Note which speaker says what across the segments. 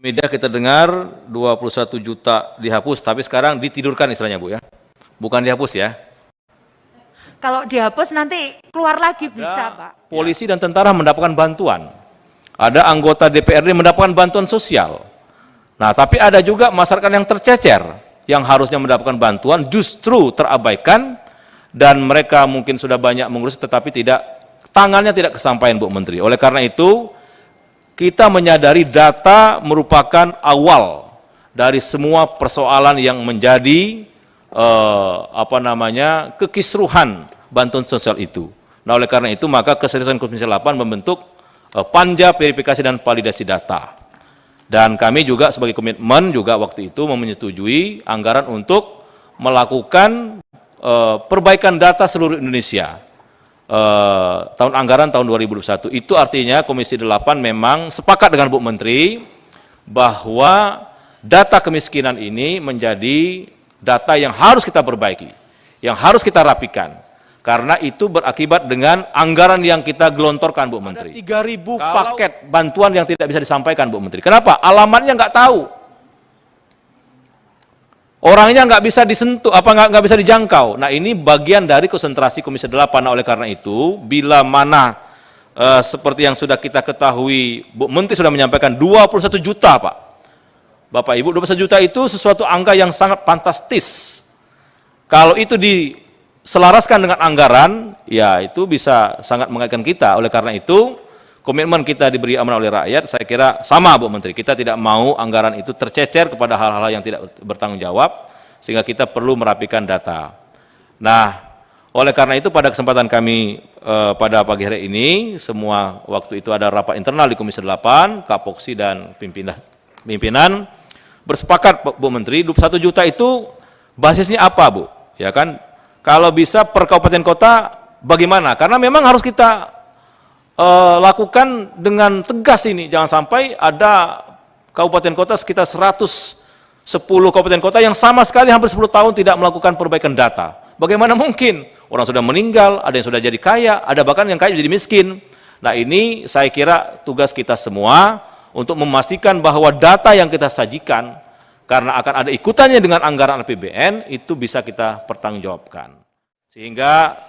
Speaker 1: Media kita dengar 21 juta dihapus, tapi sekarang ditidurkan istilahnya Bu ya. Bukan dihapus ya.
Speaker 2: Kalau dihapus nanti keluar lagi bisa Pak.
Speaker 1: Polisi dan tentara mendapatkan bantuan. Ada anggota DPRD mendapatkan bantuan sosial. Nah, tapi ada juga masyarakat yang tercecer, yang harusnya mendapatkan bantuan justru terabaikan, dan mereka mungkin sudah banyak mengurus tetapi tangannya tidak kesampaian Bu Menteri. Oleh karena itu, kita menyadari data merupakan awal dari semua persoalan yang menjadi kekisruhan bantuan sosial itu. Nah, oleh karena itu maka keseriusan Komisi 8 membentuk panja verifikasi dan validasi data. Dan kami juga sebagai komitmen juga waktu itu menyetujui anggaran untuk melakukan perbaikan data seluruh Indonesia. Tahun anggaran tahun 2021 itu artinya Komisi 8 memang sepakat dengan Bu Menteri bahwa data kemiskinan ini menjadi data yang harus kita perbaiki, yang harus kita rapikan, karena itu berakibat dengan anggaran yang kita gelontorkan Bu Menteri. Ada 3.000 paket bantuan yang tidak bisa disampaikan Bu Menteri. Kenapa? Alamatnya nggak tahu. Orangnya nggak bisa disentuh, nggak bisa dijangkau. Nah, ini bagian dari konsentrasi Komisi 8. Nah, oleh karena itu, bila mana seperti yang sudah kita ketahui, Bu Menteri sudah menyampaikan 21 juta, Pak. Bapak Ibu, 21 juta itu sesuatu angka yang sangat fantastis. Kalau itu diselaraskan dengan anggaran, ya itu bisa sangat mengagetkan kita. Oleh karena itu, komitmen kita diberi amanah oleh rakyat, saya kira sama Bu Menteri, kita tidak mau anggaran itu tercecer kepada hal-hal yang tidak bertanggung jawab, sehingga kita perlu merapikan data. Nah, oleh karena itu pada kesempatan kami pada pagi hari ini, semua waktu itu ada rapat internal di Komisi 8, Kapoksi dan pimpinan bersepakat Bu Menteri, 21 juta itu basisnya apa Bu? Ya kan, kalau bisa per kabupaten kota bagaimana? Karena memang harus kita lakukan dengan tegas ini, jangan sampai ada kabupaten kota sekitar 110 kabupaten kota yang sama sekali hampir 10 tahun tidak melakukan perbaikan data. Bagaimana mungkin? Orang sudah meninggal, ada yang sudah jadi kaya, ada bahkan yang kaya jadi miskin. Nah, ini saya kira tugas kita semua untuk memastikan bahwa data yang kita sajikan, karena akan ada ikutannya dengan anggaran APBN, itu bisa kita pertanggungjawabkan. Sehingga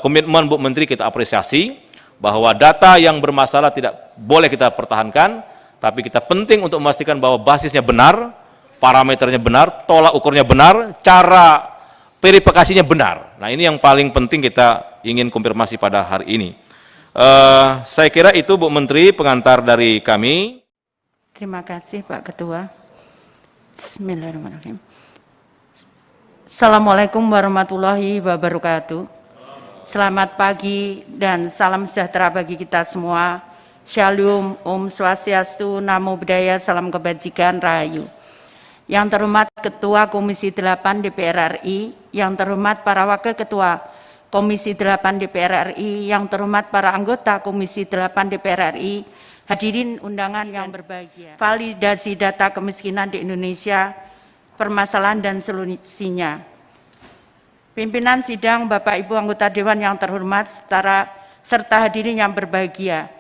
Speaker 1: komitmen Bu Menteri kita apresiasi, bahwa data yang bermasalah tidak boleh kita pertahankan, tapi kita penting untuk memastikan bahwa basisnya benar, parameternya benar, tolak ukurnya benar, cara verifikasinya benar. Nah, ini yang paling penting kita ingin konfirmasi pada hari ini. Saya kira itu Bu Menteri pengantar dari kami.
Speaker 2: Terima kasih Pak Ketua. Bismillahirrahmanirrahim. Assalamualaikum warahmatullahi wabarakatuh. Selamat pagi dan salam sejahtera bagi kita semua. Shalom, Om Swastiastu, Namo Buddhaya, salam kebajikan, Rahayu. Yang terhormat Ketua Komisi 8 DPR RI, yang terhormat para Wakil Ketua Komisi 8 DPR RI, yang terhormat para anggota Komisi 8 DPR RI, hadirin undangan yang berbahagia. Validasi data kemiskinan di Indonesia, permasalahan dan solusinya. Pimpinan sidang, Bapak Ibu anggota Dewan yang terhormat, serta hadirin yang berbahagia.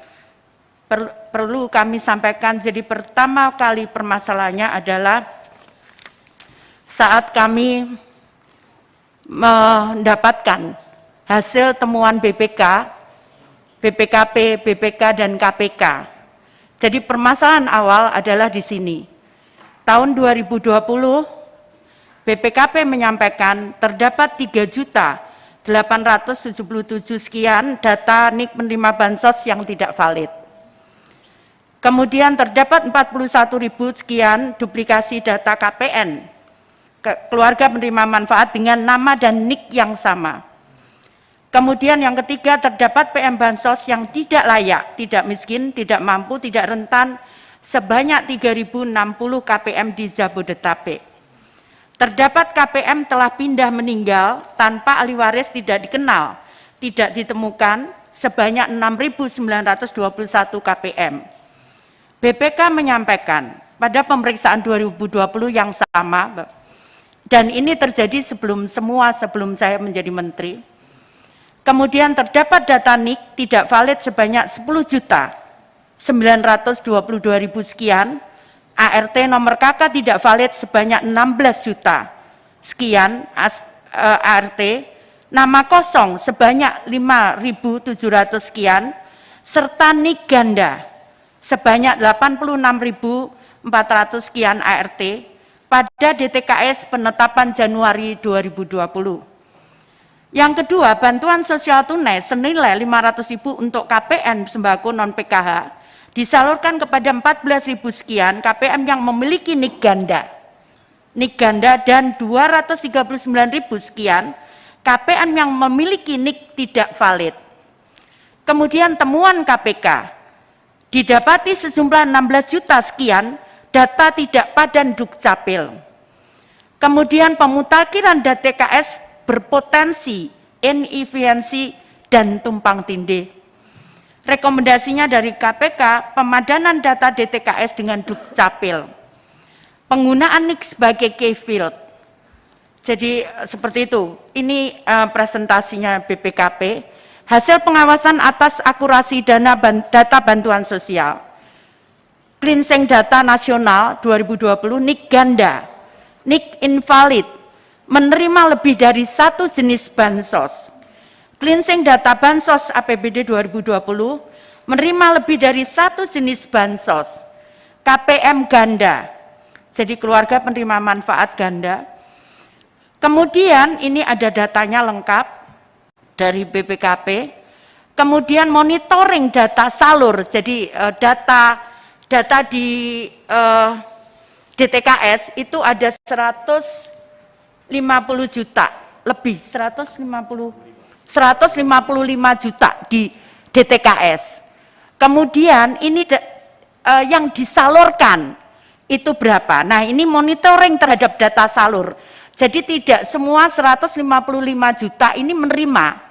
Speaker 2: Perlu kami sampaikan, jadi pertama kali permasalahannya adalah saat kami mendapatkan hasil temuan BPK, BPKP, BPK, dan KPK. Jadi permasalahan awal adalah di sini. Tahun 2020, BPKP menyampaikan terdapat 3.877 sekian data NIK penerima bansos yang tidak valid. Kemudian terdapat 41.000 sekian duplikasi data KPN, keluarga penerima manfaat dengan nama dan NIK yang sama. Kemudian yang ketiga, terdapat PM bansos yang tidak layak, tidak miskin, tidak mampu, tidak rentan, sebanyak 3.060 KPM di Jabodetabek. Terdapat KPM telah pindah meninggal tanpa ahli waris tidak dikenal, tidak ditemukan sebanyak 6.921 KPM. BPK menyampaikan pada pemeriksaan 2020 yang sama, dan ini terjadi sebelum saya menjadi menteri. Kemudian terdapat data NIK tidak valid sebanyak 10.922.000 sekian, ART nomor KK tidak valid sebanyak 16 juta sekian ART, nama kosong sebanyak 5.700 sekian, serta NIK ganda sebanyak 86.400 sekian ART pada DTKS penetapan Januari 2020. Yang kedua, bantuan sosial tunai senilai 500.000 untuk KPM sembako non-PKH disalurkan kepada 14.000 sekian KPM yang memiliki NIK ganda dan 239.000 sekian KPM yang memiliki NIK tidak valid. Kemudian temuan KPK, didapati sejumlah 16 juta sekian data tidak padan Dukcapil. Kemudian pemutakhiran DTKS berpotensi inefisiensi dan tumpang tindih. Rekomendasinya dari KPK, pemadanan data DTKS dengan Dukcapil, penggunaan NIK sebagai key field. Jadi seperti itu. Ini presentasinya BPKP, hasil pengawasan atas akurasi data bantuan sosial. Cleansing data nasional 2020, NIK ganda, NIK invalid, menerima lebih dari satu jenis bansos. Cleansing data bansos APBD 2020 menerima lebih dari satu jenis bansos. KPM ganda, jadi keluarga penerima manfaat ganda. Kemudian ini ada datanya lengkap dari BPKP. Kemudian monitoring data salur, jadi data di DTKS itu ada 150 juta lebih, 155 juta di DTKS. Kemudian ini yang disalurkan itu berapa? Nah, ini monitoring terhadap data salur. Jadi tidak semua 155 juta ini menerima.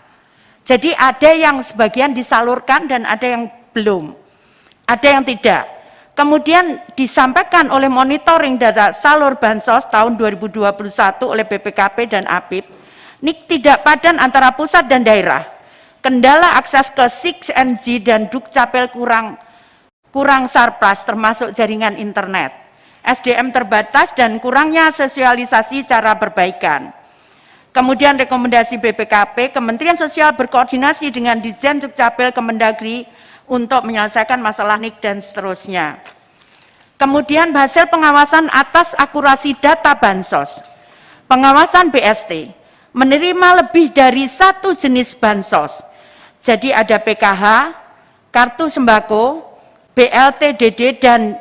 Speaker 2: Jadi ada yang sebagian disalurkan dan ada yang belum. Ada yang tidak. Kemudian disampaikan oleh monitoring data salur bansos tahun 2021 oleh BPKP dan APIP, NIK tidak padan antara pusat dan daerah. Kendala akses ke 6G dan Dukcapil kurang surplus termasuk jaringan internet. SDM terbatas dan kurangnya sosialisasi cara perbaikan. Kemudian rekomendasi BPKP, Kementerian Sosial berkoordinasi dengan Ditjen Dukcapil Kemendagri untuk menyelesaikan masalah NIK dan seterusnya. Kemudian hasil pengawasan atas akurasi data bansos. Pengawasan BST menerima lebih dari satu jenis bansos. Jadi ada PKH, kartu sembako, BLT DD dan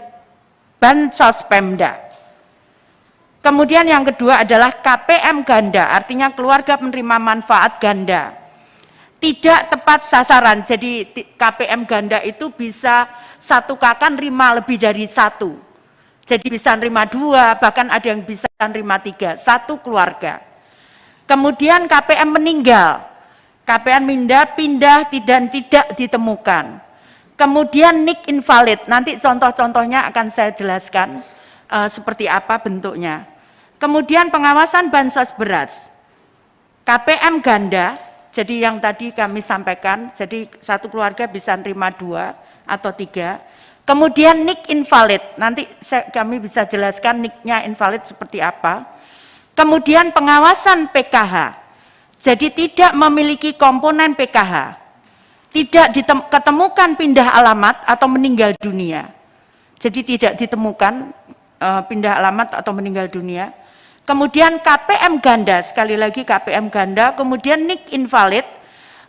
Speaker 2: bansos Pemda. Kemudian yang kedua adalah KPM ganda, artinya keluarga penerima manfaat ganda. Tidak tepat sasaran, jadi KPM ganda itu bisa satu kakak nerima lebih dari satu. Jadi bisa nerima dua, bahkan ada yang bisa nerima tiga, satu keluarga. Kemudian KPM meninggal, KPM pindah dan tidak ditemukan. Kemudian NIK invalid, nanti contoh-contohnya akan saya jelaskan seperti apa bentuknya. Kemudian pengawasan bansos beras, KPM ganda, jadi yang tadi kami sampaikan, jadi satu keluarga bisa nerima dua atau tiga. Kemudian NIK invalid, nanti kami bisa jelaskan NIK-nya invalid seperti apa. Kemudian pengawasan PKH, jadi tidak memiliki komponen PKH, tidak ditemukan pindah alamat atau meninggal dunia. Jadi tidak ditemukan pindah alamat atau meninggal dunia. Kemudian KPM ganda, sekali lagi KPM ganda, kemudian NIK invalid,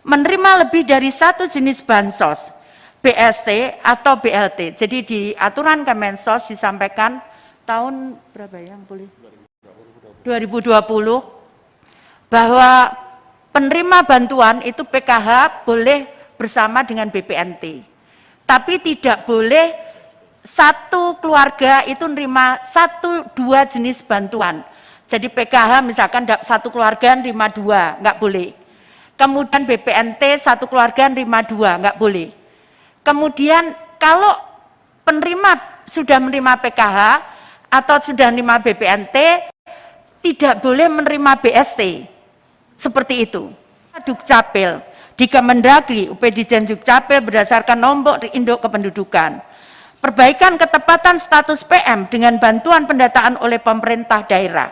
Speaker 2: menerima lebih dari satu jenis bansos, BST atau BLT. Jadi di aturan Kemensos disampaikan tahun berapa ya yang boleh? 2020, bahwa penerima bantuan itu PKH boleh bersama dengan BPNT. Tapi tidak boleh satu keluarga itu nerima dua jenis bantuan. Jadi PKH misalkan satu keluarga nerima dua, nggak boleh. Kemudian BPNT satu keluarga nerima dua, nggak boleh. Kemudian kalau penerima sudah menerima PKH atau sudah menerima BPNT, tidak boleh menerima BST. Seperti itu. Dukcapil, di Kemendagri, UPD dan Dukcapil berdasarkan nomor induk kependudukan. perbaikan ketepatan status PM dengan bantuan pendataan oleh pemerintah daerah,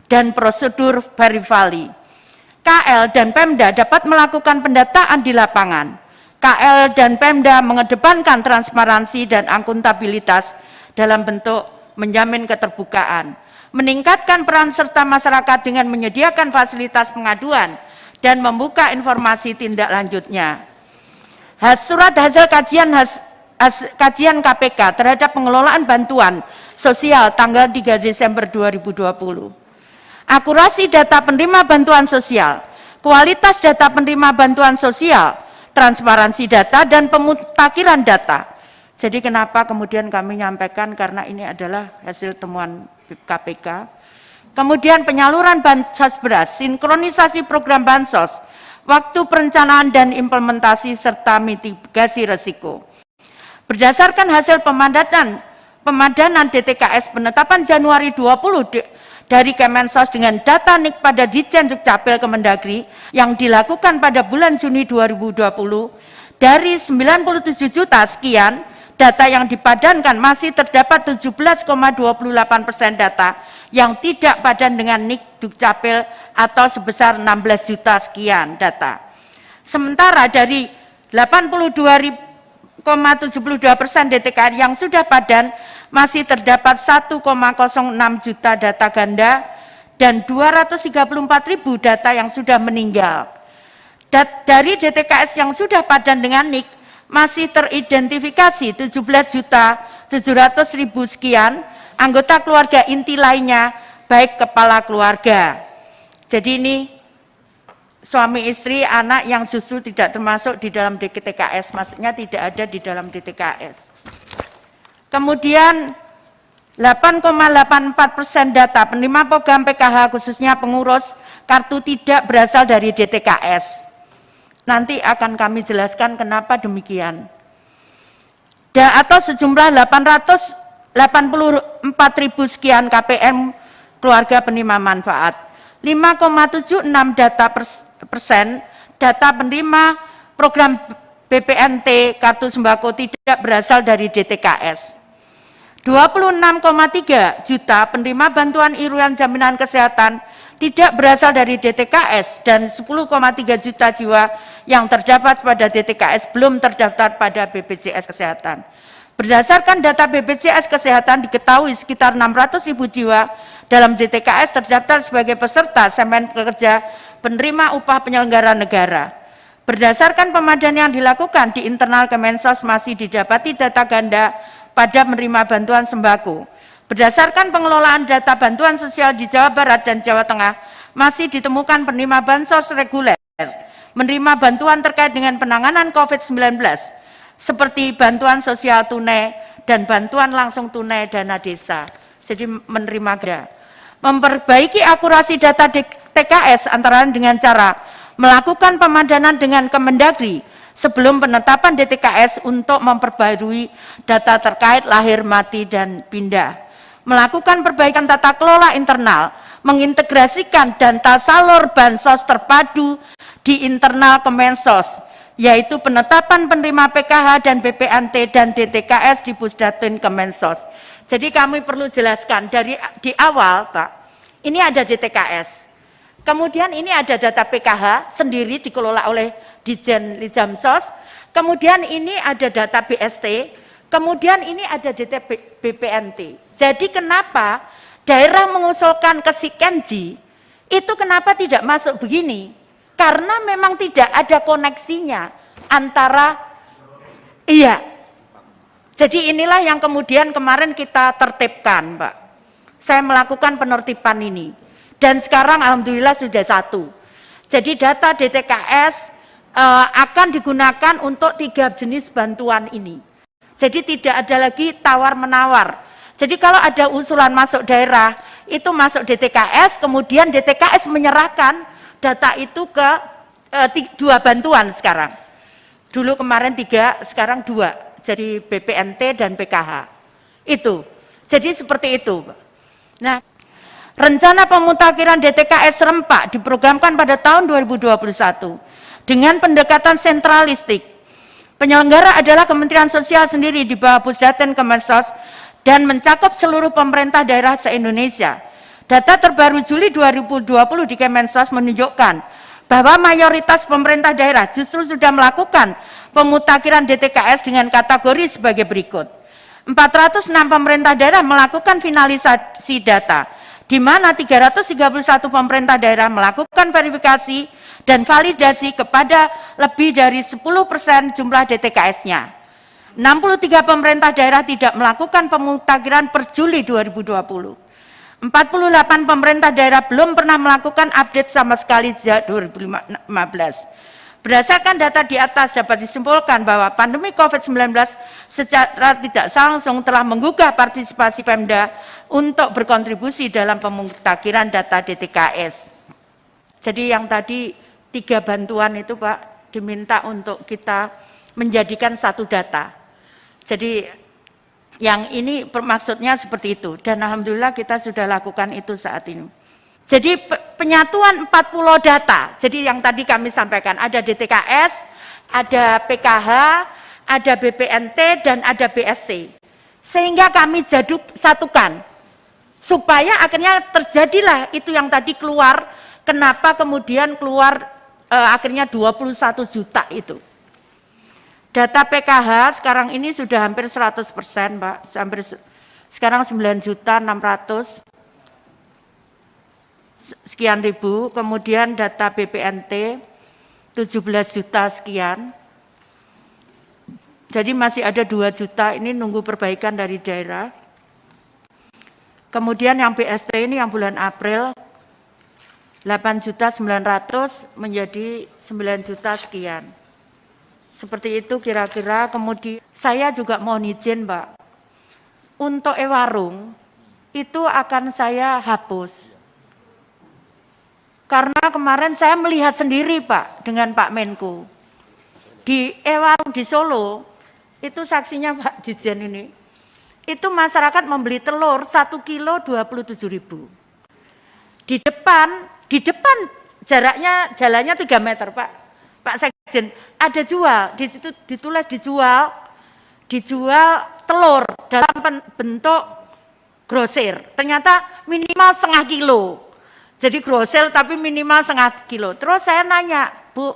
Speaker 2: dan prosedur verifali. KL dan Pemda dapat melakukan pendataan di lapangan. KL dan Pemda mengedepankan transparansi dan akuntabilitas dalam bentuk menjamin keterbukaan, meningkatkan peran serta masyarakat dengan menyediakan fasilitas pengaduan dan membuka informasi tindak lanjutnya. Surat hasil kajian KPK terhadap pengelolaan bantuan sosial tanggal 3 Desember 2020. Akurasi data penerima bantuan sosial, kualitas data penerima bantuan sosial, transparansi data, dan pemutakhiran data. Jadi kenapa kemudian kami nyampaikan, karena ini adalah hasil temuan KPK. Kemudian penyaluran bansos beras, sinkronisasi program bansos, waktu perencanaan dan implementasi, serta mitigasi risiko. Berdasarkan hasil pemadanan DTKS penetapan Januari 20 dari Kemensos dengan data NIK pada Ditjen Dukcapil Kemendagri yang dilakukan pada bulan Juni 2020, dari 97 juta sekian data yang dipadankan masih terdapat 17,28% data yang tidak padan dengan NIK Dukcapil atau sebesar 16 juta sekian data. Sementara dari 82,72% DTK yang sudah padan masih terdapat 1,06 juta data ganda dan 234.000 data yang sudah meninggal. Dari DTKS yang sudah padan dengan NIK masih teridentifikasi 17.700.000 sekian anggota keluarga inti lainnya, baik kepala keluarga. Jadi ini suami istri, anak yang justru tidak termasuk di dalam DTKS, maksudnya tidak ada di dalam DTKS. Kemudian 8,84% data penerima program PKH khususnya pengurus kartu tidak berasal dari DTKS. Nanti akan kami jelaskan kenapa demikian. Atau sejumlah 884.000 sekian KPM keluarga penerima manfaat. 5,76 persen data penerima program BPNT kartu sembako tidak berasal dari DTKS. 26,3 juta penerima bantuan iuran jaminan kesehatan tidak berasal dari DTKS dan 10,3 juta jiwa yang terdapat pada DTKS belum terdaftar pada BPJS Kesehatan. Berdasarkan data BPJS Kesehatan diketahui sekitar 600.000 jiwa dalam DTKS terdaftar sebagai peserta semen pekerja penerima upah penyelenggara negara. Berdasarkan pemadanan yang dilakukan di internal Kemensos masih didapati data ganda pada menerima bantuan sembako. Berdasarkan pengelolaan data bantuan sosial di Jawa Barat dan Jawa Tengah, masih ditemukan penerima bansos reguler, menerima bantuan terkait dengan penanganan COVID-19, seperti bantuan sosial tunai dan bantuan langsung tunai dana desa. Jadi menerima ganda. Memperbaiki akurasi data TKS antara lain dengan cara melakukan pemadanan dengan Kemendagri sebelum penetapan DTKS untuk memperbarui data terkait lahir, mati, dan pindah. Melakukan perbaikan tata kelola internal, mengintegrasikan data salur bansos terpadu di internal Kemensos, yaitu penetapan penerima PKH dan BPNT dan DTKS di Pusdatin Kemensos. Jadi kami perlu jelaskan di awal, Pak, ini ada DTKS. Kemudian ini ada data PKH sendiri dikelola oleh Ditjen Lijamsos, kemudian ini ada data BST, kemudian ini ada data BPNT. Jadi kenapa daerah mengusulkan ke Sikenji, itu kenapa tidak masuk begini? Karena memang tidak ada koneksinya antara, iya. Jadi inilah yang kemudian kemarin kita tertibkan, Pak. Saya melakukan penertiban ini. Dan sekarang alhamdulillah sudah satu. Jadi data DTKS akan digunakan untuk 3 jenis bantuan ini. Jadi tidak ada lagi tawar-menawar. Jadi kalau ada usulan masuk daerah, itu masuk DTKS, kemudian DTKS menyerahkan data itu ke 2 bantuan sekarang. Dulu kemarin 3, sekarang 2. Jadi BPNT dan PKH. Itu. Jadi seperti itu. Nah, rencana pemutakhiran DTKS serempak diprogramkan pada tahun 2021 dengan pendekatan sentralistik. Penyelenggara adalah Kementerian Sosial sendiri di bawah Pusdaten Kemensos dan mencakup seluruh pemerintah daerah se-Indonesia. Data terbaru Juli 2020 di Kemensos menunjukkan bahwa mayoritas pemerintah daerah justru sudah melakukan pemutakhiran DTKS dengan kategori sebagai berikut. 406 pemerintah daerah melakukan finalisasi data, di mana 331 pemerintah daerah melakukan verifikasi dan validasi kepada lebih dari 10% jumlah DTKS-nya. 63 pemerintah daerah tidak melakukan pemutakhiran per Juli 2020. 48 pemerintah daerah belum pernah melakukan update sama sekali sejak 2015. Berdasarkan data di atas dapat disimpulkan bahwa pandemi COVID-19 secara tidak langsung telah menggugah partisipasi Pemda untuk berkontribusi dalam pemutakhiran data DTKS. Jadi yang tadi 3 bantuan itu Pak diminta untuk kita menjadikan satu data. Jadi yang ini maksudnya seperti itu dan alhamdulillah kita sudah lakukan itu saat ini. Jadi penyatuan 4 pulau data, jadi yang tadi kami sampaikan ada DTKS, ada PKH, ada BPNT, dan ada BST. Sehingga kami satukan, supaya akhirnya terjadilah itu yang tadi keluar, kenapa kemudian keluar akhirnya 21 juta itu. Data PKH sekarang ini sudah hampir 100%, Pak, hampir sekarang 9.600.000 sekian ribu, kemudian data BPNT 17 juta sekian. Jadi masih ada 2 juta ini nunggu perbaikan dari daerah. Kemudian yang BST ini yang bulan April 8.900.000 menjadi 9 juta sekian. Seperti itu kira-kira. Kemudian saya juga mohon izin, Mbak, untuk e-warung itu akan saya hapus. Karena kemarin saya melihat sendiri Pak dengan Pak Menko di e-warung di Solo, itu saksinya Pak Dirjen ini, itu masyarakat membeli telur 1 kilo 27.000. Di depan jaraknya jalannya 3 meter Pak Sekjen, ada jual, di situ ditulis dijual telur dalam bentuk grosir, ternyata minimal setengah kilo. Jadi grosir tapi minimal setengah kilo. Terus saya nanya, Bu,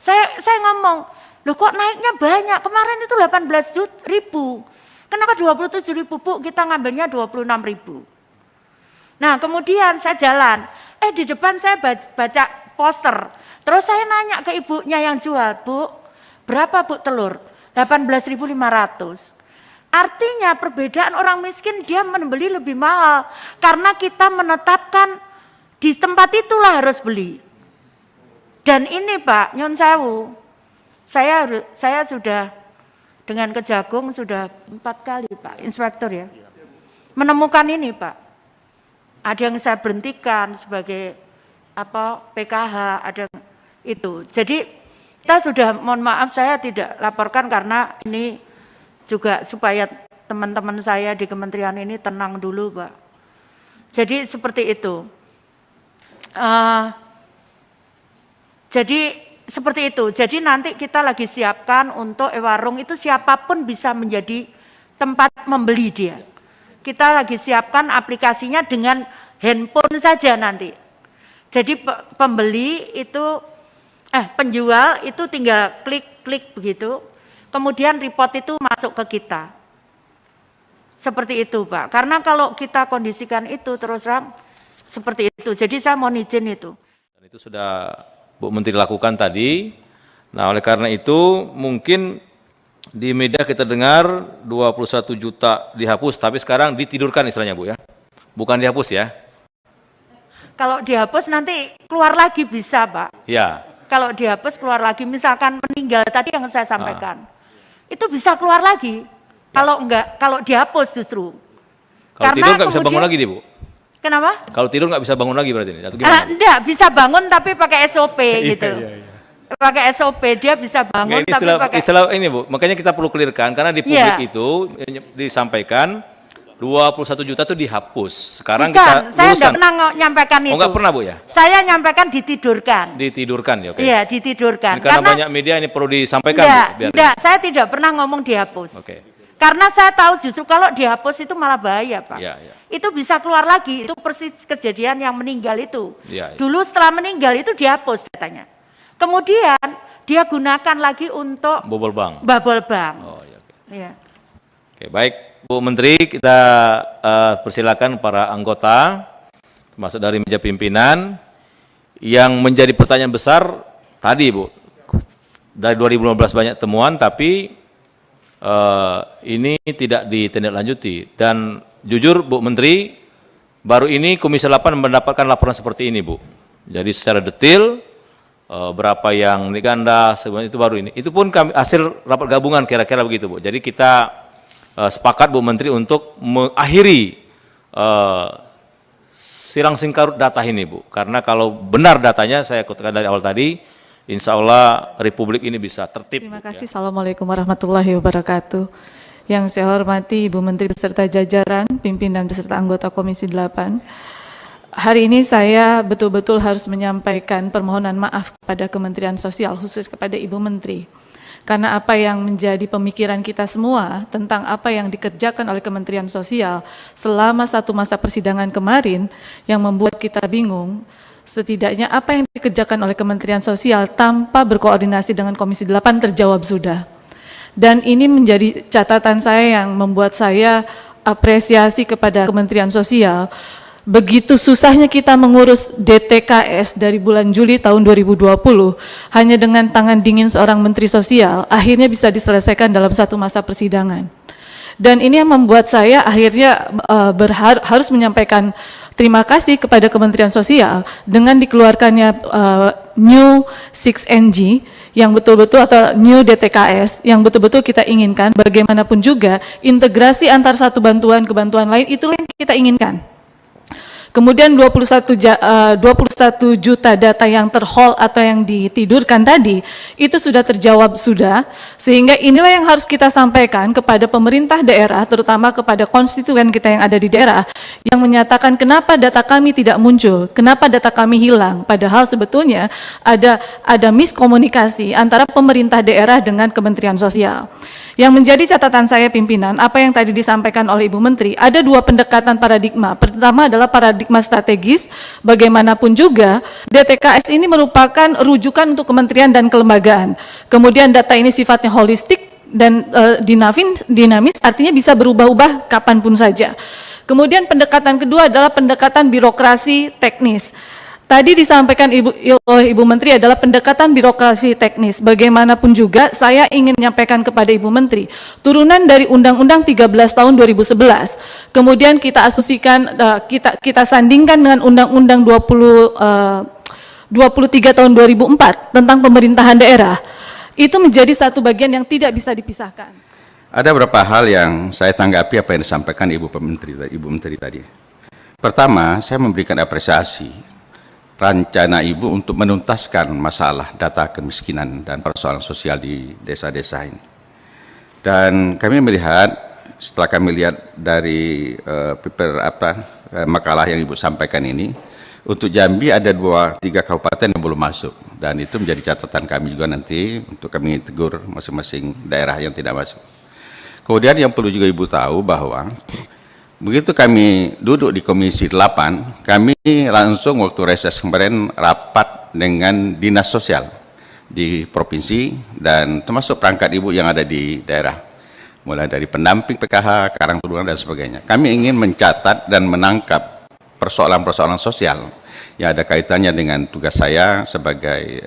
Speaker 2: saya ngomong, loh kok naiknya banyak, kemarin itu 18.000, kenapa 27.000 Bu, kita ngambilnya 26.000. Nah kemudian saya jalan, di depan saya baca poster, terus saya nanya ke ibunya yang jual, Bu, berapa Bu telur? 18.500. Artinya perbedaan orang miskin dia membeli lebih mahal, karena kita menetapkan di tempat itulah harus beli. Dan ini Pak, Nyun Sewu, saya sudah dengan Kejagung sudah 4 kali Pak, inspektor ya, menemukan ini Pak. Ada yang saya berhentikan sebagai PKH, ada itu. Jadi kita sudah, mohon maaf saya tidak laporkan karena ini juga supaya teman-teman saya di kementerian ini tenang dulu Pak. Jadi seperti itu. Jadi nanti kita lagi siapkan untuk e-warung itu siapapun bisa menjadi tempat membeli dia. Kita lagi siapkan aplikasinya dengan handphone saja nanti. Jadi pembeli itu, penjual itu tinggal klik begitu, kemudian report itu masuk ke kita. Seperti itu Pak, karena kalau kita kondisikan itu terus terang, seperti itu, jadi saya mohon izin itu.
Speaker 1: Dan itu sudah Bu Menteri lakukan tadi. Nah oleh karena itu mungkin di media kita dengar 21 juta dihapus, tapi sekarang ditidurkan istilahnya Bu ya, bukan dihapus ya.
Speaker 2: Kalau dihapus nanti keluar lagi bisa Pak.
Speaker 1: Ya.
Speaker 2: Kalau dihapus keluar lagi, misalkan meninggal tadi yang saya sampaikan, itu bisa keluar lagi. Kalau enggak, kalau dihapus justru.
Speaker 1: Kalau tidur nggak bisa bangun lagi deh Bu.
Speaker 2: Kenapa?
Speaker 1: Kalau tidur nggak bisa bangun lagi berarti ini? Atau gimana?
Speaker 2: Enggak, bisa bangun tapi pakai SOP gitu. Iya. Pakai SOP dia bisa bangun tapi pakai
Speaker 1: istilah ini Bu, makanya kita perlu clearkan karena di publik itu disampaikan 21 juta itu dihapus. Sekarang
Speaker 2: Bukan,
Speaker 1: kita
Speaker 2: saya
Speaker 1: luruskan.
Speaker 2: tidak pernah nyampaikan itu.
Speaker 1: Oh, nggak pernah, Bu, ya?
Speaker 2: Saya nyampaikan ditidurkan.
Speaker 1: Ditidurkan ya, oke.
Speaker 2: Iya, ditidurkan.
Speaker 1: Ini karena banyak media ini perlu disampaikan,
Speaker 2: enggak,
Speaker 1: Bu, biar
Speaker 2: enggak, saya tidak pernah ngomong dihapus.
Speaker 1: Oke.
Speaker 2: Karena saya tahu justru kalau dihapus itu malah bahaya, Pak.
Speaker 1: Iya, iya.
Speaker 2: Itu bisa keluar lagi, itu persis kejadian yang meninggal itu.
Speaker 1: Iya, iya.
Speaker 2: Dulu setelah meninggal itu dihapus datanya. Kemudian dia gunakan lagi untuk
Speaker 1: Bobol bank.
Speaker 2: bubble bank.
Speaker 1: Oh, iya, oke.
Speaker 2: Iya.
Speaker 1: Oke, baik, Bu Menteri, kita persilakan para anggota, termasuk dari meja pimpinan, yang menjadi pertanyaan besar tadi, Bu. Dari 2015 banyak temuan, tapi ini tidak ditindaklanjuti. Dan jujur, Bu Menteri, baru ini Komisi 8 mendapatkan laporan seperti ini, Bu. Jadi secara detail, berapa yang diganda, sebenarnya itu baru ini. Itu pun kami hasil rapat gabungan kira-kira begitu, Bu. Jadi kita sepakat, Bu Menteri, untuk mengakhiri silang singkarut data ini, Bu. Karena kalau benar datanya, saya katakan dari awal tadi, insya Allah Republik ini bisa tertib.
Speaker 3: Terima
Speaker 1: Bu,
Speaker 3: kasih. Assalamualaikum warahmatullahi wabarakatuh. Yang saya hormati Ibu Menteri beserta jajaran, pimpinan beserta anggota Komisi 8. Hari ini saya betul-betul harus menyampaikan permohonan maaf kepada Kementerian Sosial, khusus kepada Ibu Menteri. Karena apa yang menjadi pemikiran kita semua tentang apa yang dikerjakan oleh Kementerian Sosial selama satu masa persidangan kemarin yang membuat kita bingung, setidaknya apa yang dikerjakan oleh Kementerian Sosial tanpa berkoordinasi dengan Komisi 8 terjawab sudah. Dan ini menjadi catatan saya yang membuat saya apresiasi kepada Kementerian Sosial. Begitu susahnya kita mengurus DTKS dari bulan Juli tahun 2020, hanya dengan tangan dingin seorang Menteri Sosial, akhirnya bisa diselesaikan dalam satu masa persidangan. Dan ini yang membuat saya akhirnya harus menyampaikan terima kasih kepada Kementerian Sosial dengan dikeluarkannya New 6NG yang betul-betul, atau New DTKS yang betul-betul kita inginkan. Bagaimanapun juga integrasi antar satu bantuan ke bantuan lain itulah yang kita inginkan. Kemudian 21 juta data yang terhold atau yang ditidurkan tadi, itu sudah terjawab sudah, sehingga inilah yang harus kita sampaikan kepada pemerintah daerah, terutama kepada konstituen kita yang ada di daerah, yang menyatakan kenapa data kami tidak muncul, kenapa data kami hilang, padahal sebetulnya ada miskomunikasi antara pemerintah daerah dengan Kementerian Sosial. Yang menjadi catatan saya pimpinan, apa yang tadi disampaikan oleh Ibu Menteri, ada dua pendekatan paradigma. Pertama adalah paradigma strategis, bagaimanapun juga DTKS ini merupakan rujukan untuk kementerian dan kelembagaan. Kemudian data ini sifatnya holistik dan dinamis, artinya bisa berubah-ubah kapanpun saja. Kemudian pendekatan kedua adalah pendekatan birokrasi teknis. Tadi disampaikan oleh Ibu Menteri adalah pendekatan birokrasi teknis. Bagaimanapun juga saya ingin menyampaikan kepada Ibu Menteri, turunan dari Undang-Undang 13 tahun 2011, kemudian kita asumsikan, kita sandingkan dengan Undang-Undang 23 tahun 2004 tentang pemerintahan daerah, itu menjadi satu bagian yang tidak bisa dipisahkan.
Speaker 4: Ada beberapa hal yang saya tanggapi apa yang disampaikan Ibu Menteri tadi. Pertama, saya memberikan apresiasi rencana Ibu untuk menuntaskan masalah data kemiskinan dan persoalan sosial di desa-desa ini. Dan kami melihat, setelah kami lihat dari makalah yang Ibu sampaikan ini, untuk Jambi ada 2-3 kabupaten yang belum masuk, dan itu menjadi catatan kami juga nanti untuk kami tegur masing-masing daerah yang tidak masuk. Kemudian yang perlu juga Ibu tahu bahwa begitu kami duduk di Komisi 8, kami langsung waktu reses kemarin rapat dengan Dinas Sosial di Provinsi dan termasuk perangkat ibu yang ada di daerah. Mulai dari pendamping PKH, karang turunan dan sebagainya. Kami ingin mencatat dan menangkap persoalan-persoalan sosial yang ada kaitannya dengan tugas saya sebagai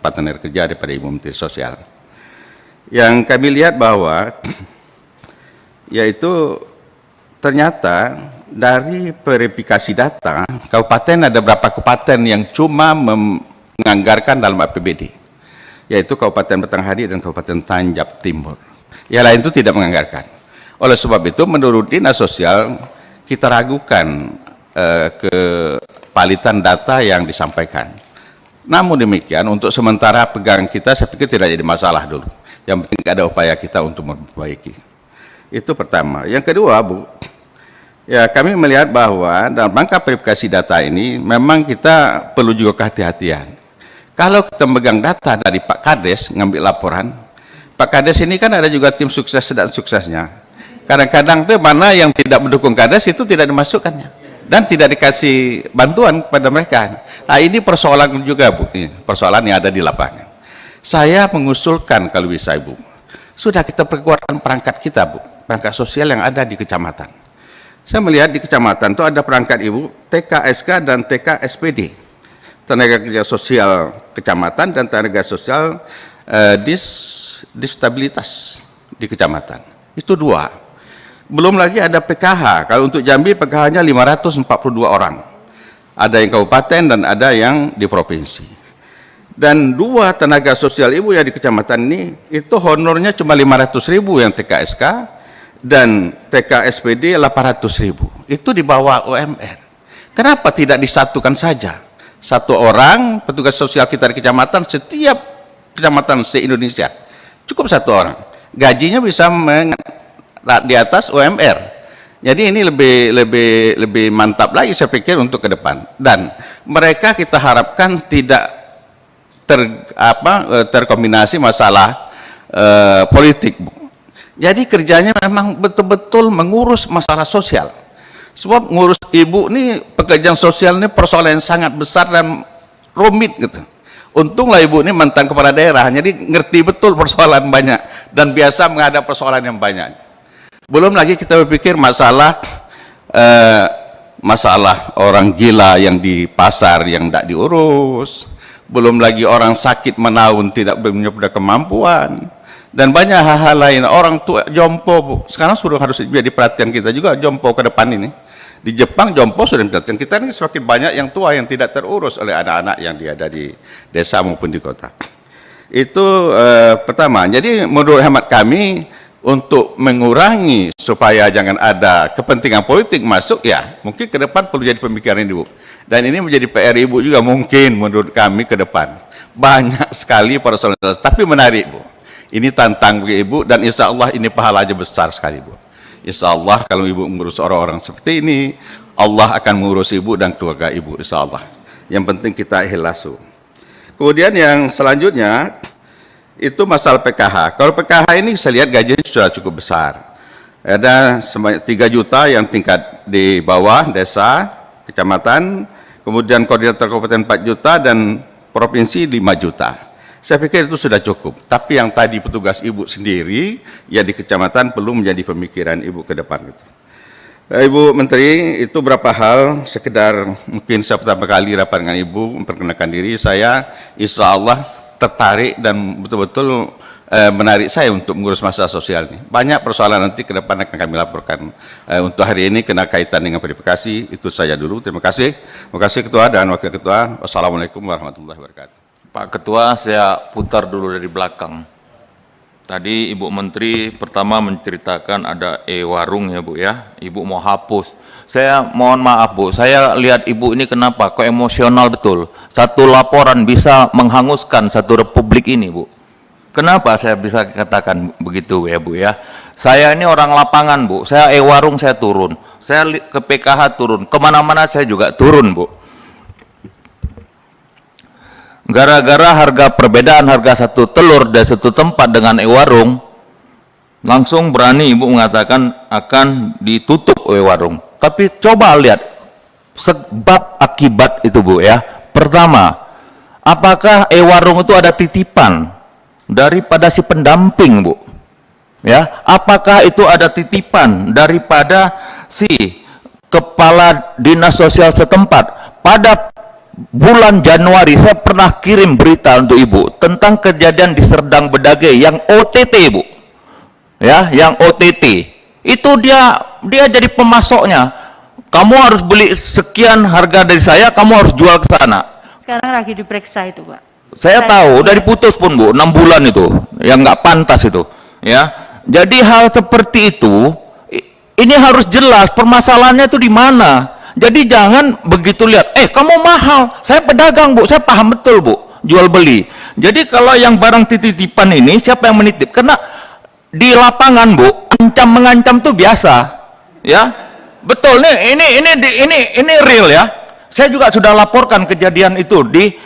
Speaker 4: partner kerja daripada Ibu Menteri Sosial. Yang kami lihat bahwa yaitu ternyata dari verifikasi data, kabupaten ada berapa kabupaten yang cuma menganggarkan dalam APBD, yaitu Kabupaten Batanghari dan Kabupaten Tanjab Timur. Yang lain itu tidak menganggarkan. Oleh sebab itu, menurut Dinas Sosial, kita ragukan kevalitan data yang disampaikan. Namun demikian, untuk sementara pegangan kita, saya pikir tidak jadi masalah dulu. Yang penting ada upaya kita untuk memperbaiki. Itu pertama. Yang kedua, Bu, Ya, kami melihat bahwa dalam rangka verifikasi data ini memang kita perlu juga kehati-hatian. Kalau kita megang data dari Pak Kades, ngambil laporan, Pak Kades ini kan ada juga tim sukses dan suksesnya. Kadang-kadang tuh mana yang tidak mendukung Kades itu tidak dimasukkannya dan tidak dikasih bantuan kepada mereka. Nah, ini persoalan juga, Bu. Ini persoalan yang ada di lapangan. Saya mengusulkan kalau bisa, Ibu, sudah kita perkuatkan perangkat kita, Bu, perangkat sosial yang ada di kecamatan. Saya melihat di kecamatan itu ada perangkat Ibu, TKSK dan TKSPD, tenaga kerja sosial kecamatan dan tenaga sosial disabilitas di kecamatan. Itu 2. Belum lagi ada PKH. Kalau untuk Jambi PKH-nya 542 orang. Ada yang kabupaten dan ada yang di provinsi. Dan 2 tenaga sosial Ibu yang di kecamatan ini itu honornya cuma 500.000 yang TKSK dan TKSPD 800.000. Itu di bawah UMR. Kenapa tidak disatukan saja? 1 orang petugas sosial kita di kecamatan, setiap kecamatan se-Indonesia cukup 1 orang, gajinya bisa di atas UMR. Jadi ini lebih mantap lagi saya pikir untuk ke depan. Dan mereka kita harapkan tidak terkombinasi masalah politik, Bu. Jadi kerjanya memang betul-betul mengurus masalah sosial. Sebab ngurus ibu ini, pekerjaan sosial ini persoalan yang sangat besar dan rumit gitu. Untunglah ibu ini mantan kepala daerah, jadi ngerti betul persoalan banyak dan biasa menghadapi persoalan yang banyak. Belum lagi kita berpikir masalah orang gila yang di pasar yang tidak diurus. Belum lagi orang sakit menaun tidak punya kemampuan. Dan banyak hal-hal lain. Orang tua jompo, Bu. Sekarang sudah harus jadi perhatian kita juga jompo ke depan ini. Di Jepang jompo sudah perhatian kita ini, semakin banyak yang tua yang tidak terurus oleh anak-anak yang ada di desa maupun di kota. Itu pertama. Jadi menurut hemat kami untuk mengurangi supaya jangan ada kepentingan politik masuk, ya mungkin ke depan perlu jadi pemikiran Ibu. Dan ini menjadi PR Ibu juga mungkin menurut kami ke depan. Banyak sekali persoalan, tapi menarik, Bu. Ini tantang bagi Ibu dan insya Allah ini pahalanya besar sekali, Bu. Insya Allah kalau Ibu mengurus orang-orang seperti ini, Allah akan mengurus Ibu dan keluarga Ibu, insya Allah. Yang penting kita ikhlas. Kemudian yang selanjutnya itu masalah PKH. Kalau PKH ini saya lihat gajinya sudah cukup besar. Ada sebanyak 3 juta yang tingkat di bawah desa, kecamatan, kemudian koordinator kabupaten 4 juta dan provinsi 5 juta. Saya pikir itu sudah cukup. Tapi yang tadi petugas Ibu sendiri, ya di kecamatan perlu menjadi pemikiran Ibu ke depan. Gitu. Ibu Menteri, itu berapa hal, sekedar mungkin saya pertama kali rapat dengan Ibu, memperkenalkan diri, saya insya Allah tertarik dan betul-betul menarik saya untuk mengurus masalah sosial ini. Banyak persoalan nanti ke depan akan kami laporkan. Untuk hari ini kena kaitan dengan verifikasi, itu saja dulu. Terima kasih. Terima kasih Ketua dan Wakil Ketua. Wassalamualaikum warahmatullahi wabarakatuh.
Speaker 5: Pak Ketua, saya putar dulu dari belakang. Tadi Ibu Menteri pertama menceritakan ada e-warung ya Bu ya, Ibu mau hapus. Saya mohon maaf Bu, saya lihat Ibu ini kenapa kok emosional betul. Satu laporan bisa menghanguskan satu republik ini Bu. Kenapa saya bisa katakan begitu ya Bu ya? Saya ini orang lapangan Bu, saya e-warung saya turun, saya ke PKH turun, kemana-mana saya juga turun Bu. Gara-gara perbedaan harga satu telur dari satu tempat dengan e-warung, langsung berani Ibu mengatakan akan ditutup e-warung. Tapi coba lihat sebab akibat itu Bu ya. Pertama, apakah e-warung itu ada titipan daripada si pendamping Bu? Ya, apakah itu ada titipan daripada si kepala dinas sosial setempat? Pada bulan Januari saya pernah kirim berita untuk Ibu tentang kejadian di Serdang Bedage yang OTT Bu ya, yang OTT itu dia jadi pemasoknya. Kamu harus beli sekian harga dari saya, kamu harus jual ke sana.
Speaker 2: Sekarang lagi diperiksa itu Pak.
Speaker 5: Saya tahu, udah diputus pun Bu, 6 bulan itu yang nggak pantas itu ya. Jadi hal seperti itu ini harus jelas permasalahannya itu di mana. Jadi jangan begitu lihat, kamu mahal, saya pedagang Bu, saya paham betul Bu, jual beli. Jadi kalau yang barang titipan ini, siapa yang menitip? Karena di lapangan Bu, ancam mengancam itu biasa, ya. Betul nih, ini real ya. Saya juga sudah laporkan kejadian itu di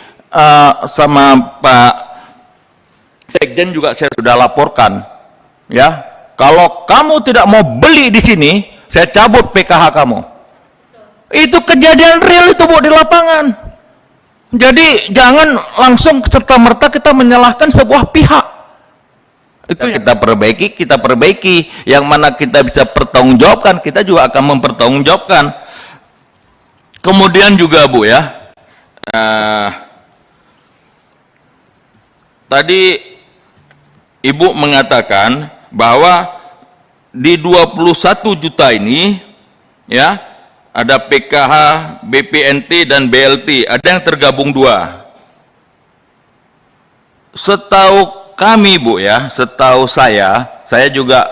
Speaker 5: sama Pak Sekjen juga saya sudah laporkan. Ya, kalau kamu tidak mau beli di sini, saya cabut PKH kamu. Itu kejadian real itu Bu di lapangan. Jadi jangan langsung serta-merta kita menyalahkan sebuah pihak. Itu kita perbaiki, yang mana kita bisa pertanggungjawabkan, kita juga akan mempertanggungjawabkan. Kemudian juga Bu ya, tadi Ibu mengatakan bahwa di 21 juta ini ya ada PKH, BPNT dan BLT, ada yang tergabung 2. Setahu kami Bu ya, setahu saya juga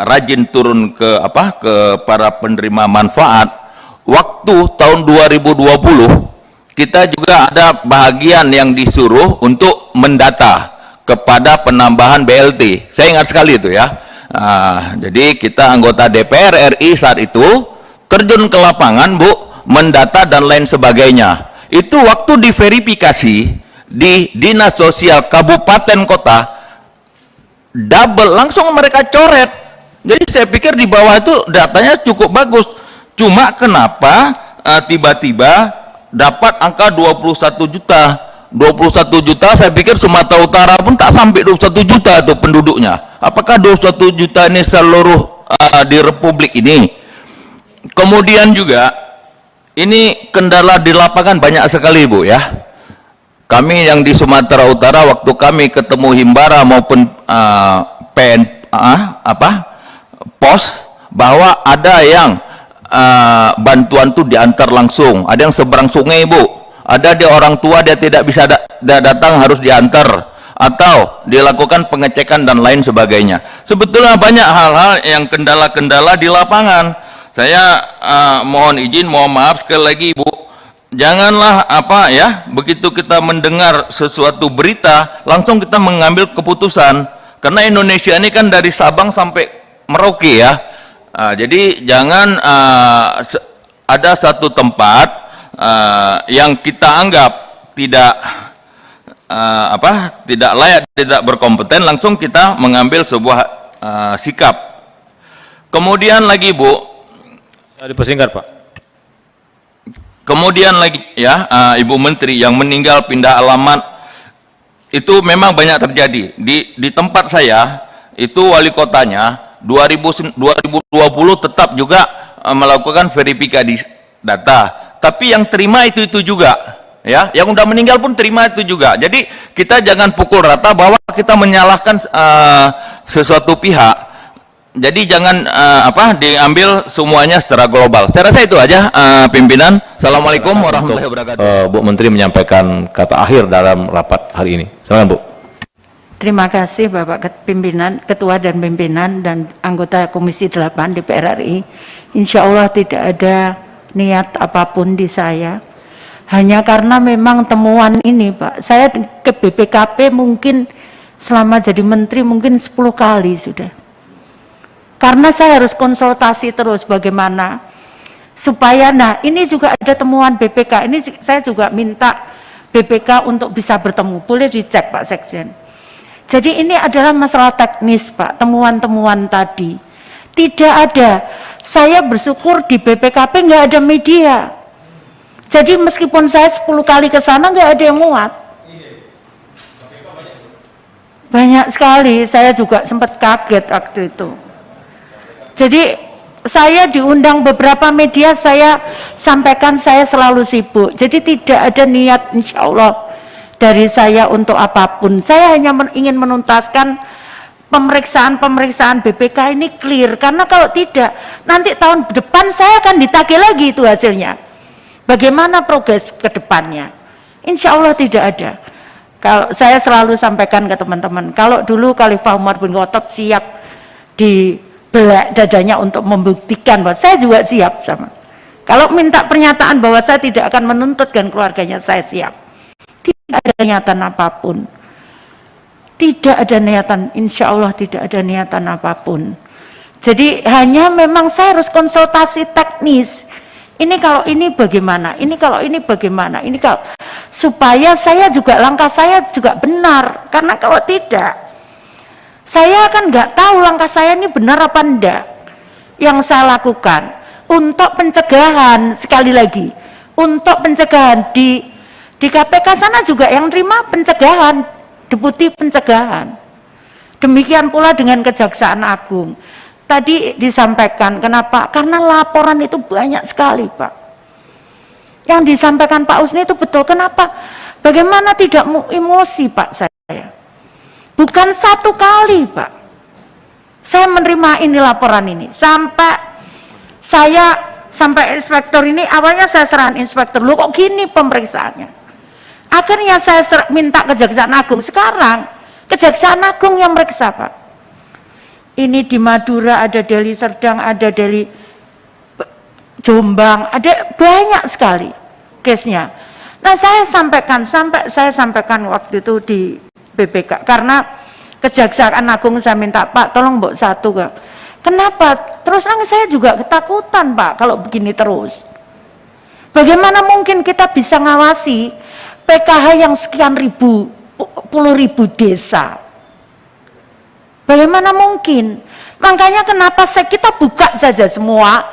Speaker 5: rajin turun ke para penerima manfaat. Waktu tahun 2020 kita juga ada bahagian yang disuruh untuk mendata kepada penambahan BLT. Saya ingat sekali itu ya. Jadi kita anggota DPR RI saat itu terjun ke lapangan Bu, mendata dan lain sebagainya. Itu waktu diverifikasi di Dinas Sosial Kabupaten Kota, double, langsung mereka coret. Jadi saya pikir di bawah itu datanya cukup bagus. Cuma kenapa tiba-tiba dapat angka 21 juta? 21 juta saya pikir Sumatera Utara pun tak sampai 21 juta itu penduduknya. Apakah 21 juta ini seluruh di Republik ini? Kemudian juga ini kendala di lapangan banyak sekali Bu ya. Kami yang di Sumatera Utara waktu kami ketemu Himbara maupun pos, bahwa ada yang bantuan itu diantar langsung, ada yang seberang sungai Bu, ada dia orang tua dia tidak bisa datang harus diantar, atau dilakukan pengecekan dan lain sebagainya. Sebetulnya banyak hal-hal yang kendala-kendala di lapangan. Saya mohon izin, mohon maaf sekali lagi Bu, janganlah begitu kita mendengar sesuatu berita langsung kita mengambil keputusan, karena Indonesia ini kan dari Sabang sampai Merauke ya. Jadi jangan ada satu tempat yang kita anggap tidak tidak layak, tidak berkompeten, langsung kita mengambil sebuah sikap. Kemudian lagi Bu,
Speaker 1: dipersingkat Pak.
Speaker 5: Kemudian lagi ya, Ibu Menteri, yang meninggal pindah alamat itu memang banyak terjadi di tempat saya. Itu wali kotanya 2020 tetap juga melakukan verifikasi data, tapi yang terima itu juga ya, yang udah meninggal pun terima itu juga. Jadi kita jangan pukul rata bahwa kita menyalahkan sesuatu pihak. Jadi jangan diambil semuanya secara global. Saya rasa itu aja pimpinan. Assalamualaikum warahmatullahi wabarakatuh.
Speaker 1: Bu Menteri menyampaikan kata akhir dalam rapat hari ini. Silakan Bu.
Speaker 2: Terima kasih Bapak Pimpinan, Ketua dan Pimpinan dan anggota Komisi 8 DPR RI. Insya Allah tidak ada niat apapun di saya. Hanya karena memang temuan ini Pak, saya ke BPKP mungkin selama jadi menteri mungkin 10 kali sudah. Karena saya harus konsultasi terus bagaimana supaya, ini juga ada temuan BPK, ini saya juga minta BPK untuk bisa bertemu, boleh dicek Pak Sekjen. Jadi ini adalah masalah teknis Pak, temuan-temuan tadi. Tidak ada, saya bersyukur di BPKP nggak ada media. Jadi meskipun saya 10 kali ke sana nggak ada yang muat. Banyak sekali, saya juga sempat kaget waktu itu. Jadi saya diundang beberapa media, saya sampaikan saya selalu sibuk. Jadi tidak ada niat insya Allah dari saya untuk apapun. Saya hanya ingin menuntaskan pemeriksaan BPK ini clear. Karena kalau tidak, nanti tahun depan saya akan ditagih lagi itu hasilnya. Bagaimana progres ke depannya? Insya Allah tidak ada. Kalau saya selalu sampaikan ke teman-teman, kalau dulu Khalifah Umar bin Khattab siap dibelak dadanya untuk membuktikan bahwa saya juga siap sama. Kalau minta pernyataan bahwa saya tidak akan menuntut dan keluarganya, saya siap. Tidak ada niatan apapun. Tidak ada niatan, insya Allah tidak ada niatan apapun. Jadi hanya memang saya harus konsultasi teknis. Ini kalau ini bagaimana, ini kalau ini bagaimana, ini kalau supaya saya juga langkah saya juga benar. Karena kalau tidak, saya kan nggak tahu langkah saya ini benar apa enggak. Yang saya lakukan untuk pencegahan, sekali lagi, untuk pencegahan di KPK sana juga yang terima pencegahan, deputi pencegahan. Demikian pula dengan Kejaksaan Agung. Tadi disampaikan, kenapa? Karena laporan itu banyak sekali, Pak. Yang disampaikan Pak Usni itu betul. Kenapa? Bagaimana tidak emosi, Pak, saya? Bukan satu kali, Pak. Saya menerima ini laporan ini. Sampai inspektor ini, awalnya saya serahan inspektor. Loh kok gini pemeriksaannya? Akhirnya saya minta Kejaksaan Agung. Sekarang, Kejaksaan Agung yang meriksa, Pak. Ini di Madura, ada Deli Serdang, ada Deli Jombang, ada banyak sekali case-nya. Nah, saya sampaikan waktu itu di BPK, karena Kejaksaan Agung saya minta, Pak, tolong mbok satu, Kak. Kenapa? Terus saya juga ketakutan, Pak, kalau begini terus. Bagaimana mungkin kita bisa ngawasi PKH yang sekian ribu, puluh ribu desa? Bagaimana mungkin? Makanya kenapa kita buka saja semua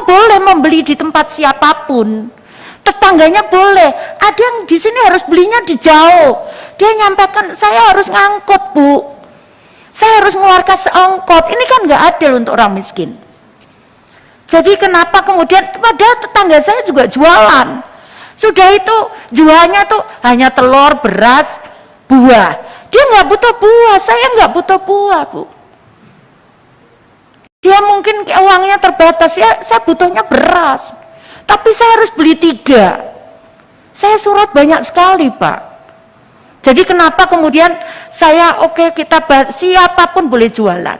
Speaker 2: boleh membeli di tempat siapapun. Tetangganya boleh. Ada yang di sini harus belinya di jauh. Dia nyampaikan, saya harus ngangkut, Bu. Saya harus mengeluarkan seongkot. Ini kan nggak adil untuk orang miskin. Jadi kenapa kemudian, padahal tetangga saya juga jualan. Sudah itu jualnya tuh hanya telur, beras, buah. Dia nggak butuh buah, saya nggak butuh buah, Bu. Dia mungkin uangnya terbatas, ya saya butuhnya beras. Tapi saya harus beli 3. Saya surat banyak sekali, Pak. Jadi kenapa kemudian saya kita siapapun boleh jualan.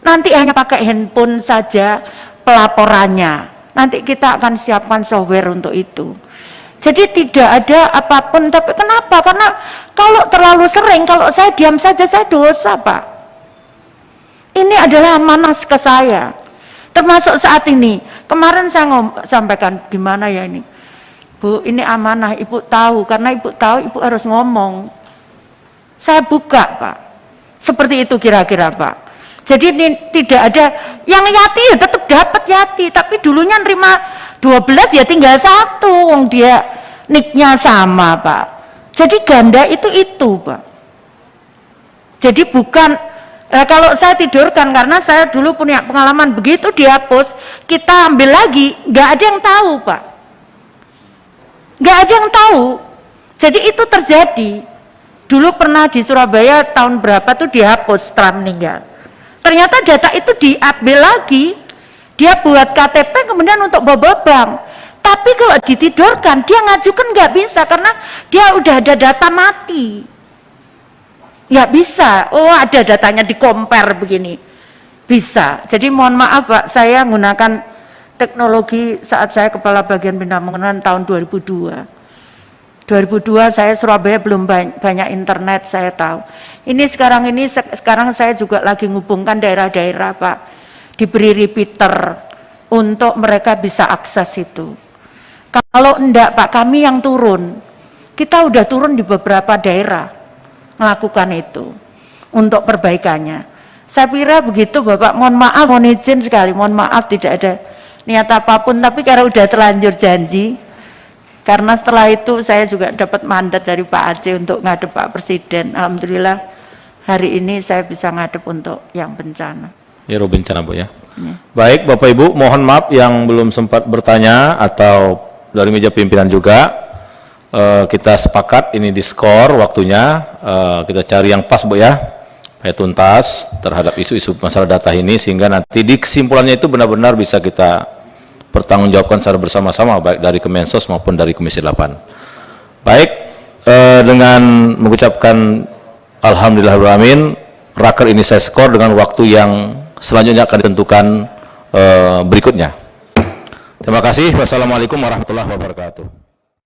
Speaker 2: Nanti hanya pakai handphone saja pelaporannya. Nanti kita akan siapkan software untuk itu. Jadi tidak ada apapun, tapi kenapa? Karena kalau terlalu sering, kalau saya diam saja, saya dosa, Pak. Ini adalah amanah ke saya. Termasuk saat ini, kemarin saya sampaikan, gimana ya ini? Bu, ini amanah, Ibu tahu, karena Ibu tahu, Ibu harus ngomong. Saya buka, Pak. Seperti itu kira-kira, Pak. Jadi ini tidak ada, yang yati ya tetap dapat yati, tapi dulunya nerima 12 ya tinggal 1, dia nicknya sama, Pak. Jadi ganda itu, Pak. Jadi bukan, kalau saya tidurkan, karena saya dulu punya pengalaman, begitu dihapus, kita ambil lagi, nggak ada yang tahu, Pak. Nggak ada yang tahu. Jadi itu terjadi. Dulu pernah di Surabaya tahun berapa tuh dihapus setelah meninggal. Ternyata data itu diambil lagi, dia buat KTP kemudian untuk bawa bank. Tapi kalau ditidurkan, dia ngajukan nggak bisa karena dia udah ada data mati. Nggak bisa, oh ada datanya di compare begini. Bisa, jadi mohon maaf Pak, saya menggunakan teknologi saat saya Kepala Bagian Bina Pengenalan tahun 2002. 2002 saya Surabaya belum banyak internet, saya tahu. Sekarang saya juga lagi menghubungkan daerah-daerah Pak, diberi repeater untuk mereka bisa akses itu. Kalau enggak Pak, kami yang turun, kita udah turun di beberapa daerah melakukan itu untuk perbaikannya. Saya kira begitu Bapak, mohon maaf, mohon izin sekali, mohon maaf tidak ada niat apapun, tapi karena udah terlanjur janji. Karena setelah itu saya juga dapat mandat dari Pak Aceh untuk ngadep Pak Presiden. Alhamdulillah hari ini saya bisa ngadep untuk yang bencana.
Speaker 1: Ya, bencana Bu ya. Baik Bapak Ibu, mohon maaf yang belum sempat bertanya atau dari meja pimpinan juga. Kita sepakat ini di skor waktunya. Kita cari yang pas Bu ya. Supaya tuntas terhadap isu-isu masalah data ini sehingga nanti di kesimpulannya itu benar-benar bisa kita pertanggungjawabkan secara bersama-sama baik dari Kemensos maupun dari Komisi 8. Baik, dengan mengucapkan alhamdulillahirrahmanirrahim, raker ini saya skor dengan waktu yang selanjutnya akan ditentukan berikutnya. Terima kasih. Wassalamualaikum warahmatullahi wabarakatuh.